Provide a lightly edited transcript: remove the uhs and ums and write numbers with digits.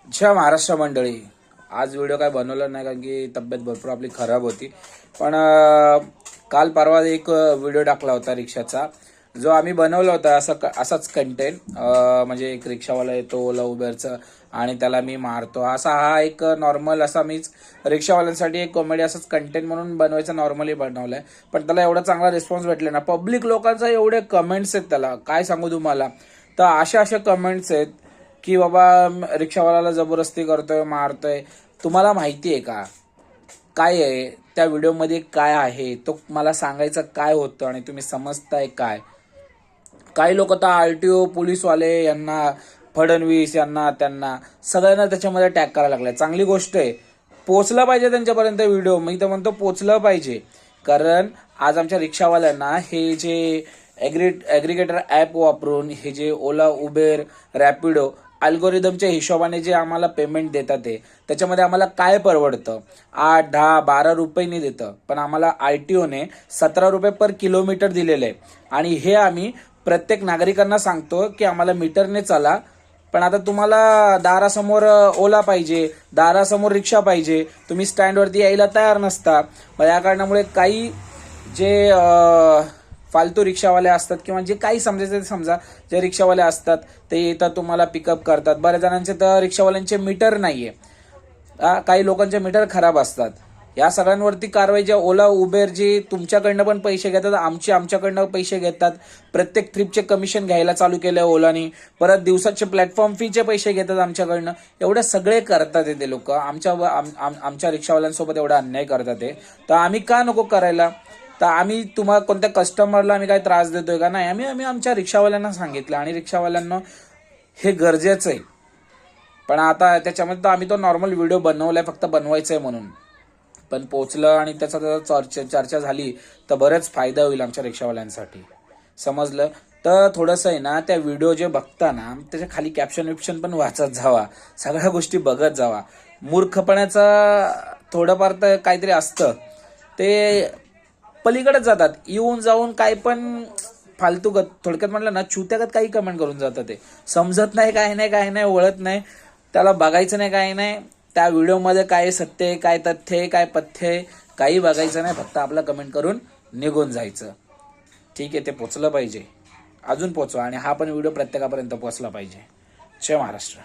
जय महाराष्ट्र मंडळी. आज व्हिडिओ काय बनवला नाही कारण की तब्येत भरपूर आपली खराब होती. पण काल परवा एक व्हिडिओ टाकला होता रिक्षाचा, जो आम्ही बनवला होता. असाच कंटेंट, म्हणजे एक रिक्षावाला येतो ओला उबेरचा आणि त्याला मी मारतो, असा हा एक नॉर्मल असा मीच रिक्षावाल्यांसाठी एक कॉमेडी असाच कंटेंट म्हणून बनवायचा नॉर्मली बनवलाय. पण त्याला एवढा चांगला रिस्पॉन्स भेटला ना, पब्लिक लोकांचा एवढे कमेंट्स आहेत त्याला काय सांगू तुम्हाला. तर अशा कमेंट्स आहेत की बाबा रिक्षावाल्याला जबरदस्ती करतोय, मारतोय. तुम्हाला माहिती आहे का काय आहे त्या व्हिडिओमध्ये, काय आहे तो मला सांगायचं काय होतं आणि तुम्ही समजताय काय. काही लोक तर आरटीओ पोलीसवाले यांना, फडणवीस यांना, त्यांना सगळ्यांना त्याच्यामध्ये टॅग करायला लागलाय. चांगली गोष्ट आहे, पोचला पाहिजे त्यांच्यापर्यंत व्हिडिओ. मी तर म्हणतो पोचलं पाहिजे, कारण आज आमच्या रिक्षावाल्यांना हे जे ॲग्रिगेटर ॲप वापरून हे जे ओला उबेर रॅपिडो अल्गोरिदमच्या हिशोबाने जे आम्हाला पेमेंट देतात त्याच्यामध्ये आम्हाला काय परवडतं. 8, 10, 12 रुपयांनी देतं, पण आम्हाला आरटीओने 17 रुपये पर किलोमीटर दिलेलं आहे. आणि हे आम्ही प्रत्येक नागरिकांना सांगतो की आम्हाला मीटरने चला. पण आता तुम्हाला दारासमोर ओला पाहिजे, दारासमोर रिक्षा पाहिजे, तुम्ही स्टँडवरती यायला तयार नसता. मग या कारणामुळे काही जे फालतू रिक्षावाले असतात किंवा जे काही समजायचं ते समजा, जे रिक्षावाले असतात ते येतात, तुम्हाला पिकअप करतात. बऱ्याच जणांचे तर रिक्षावाल्यांचे मीटर नाहीये, काही लोकांचे मीटर खराब असतात. या सगळ्यांवरती कारवाई. जे ओला उबेर जे तुमच्याकडनं पण पैसे घेतात, आमच्याकडनं पैसे घेतात, प्रत्येक ट्रिपचे कमिशन घ्यायला चालू केलं ओलानी, परत दिवसाचे प्लॅटफॉर्म फीचे पैसे घेतात आमच्याकडनं. एवढे सगळे करतात ते लोक आमच्या रिक्षावाल्यांसोबत एवढा अन्याय करतात तर आम्ही का नको करायला. तर आम्ही तुम्हाला कोणत्या कस्टमरला आम्ही काय त्रास देतोय का नाही, आम्ही आमच्या रिक्षावाल्यांना सांगितलं आणि रिक्षावाल्यांना हे गरजेचं आहे. पण आता त्याच्यामध्ये तर आम्ही तो नॉर्मल व्हिडिओ बनवलाय, फक्त बनवायचं आहे म्हणून. पण पोचलं आणि त्याचा चर्चा झाली तर बरेच फायदा होईल आमच्या रिक्षावाल्यांसाठी, समजलं. तर थोडंसं आहे ना, त्या व्हिडिओ जे बघता ना त्याच्या खाली कॅप्शन पण वाचत जावा, सगळ्या गोष्टी बघत जावा. मूर्खपणाचं थोडंफार तर काहीतरी असतं, ते पलीकडेच जातात. येऊन जाऊन काय पण फालतू थोडक्यात म्हटलं ना, चुत्यागत काही कमेंट करून जातात. ते समजत नाही, काय नाही वळत नाही, त्याला बघायचं नाही, काय नाही. त्या व्हिडिओमध्ये काय सत्य आहे, काय तथ्य आहे, काय पथ्य आहे, काही बघायचं नाही. फक्त आपला कमेंट करून निघून जायचं. ठीक आहे, ते पोचलं पाहिजे, अजून पोचवा आणि हा पण व्हिडिओ प्रत्येकापर्यंत पोचला पाहिजे. जय महाराष्ट्र.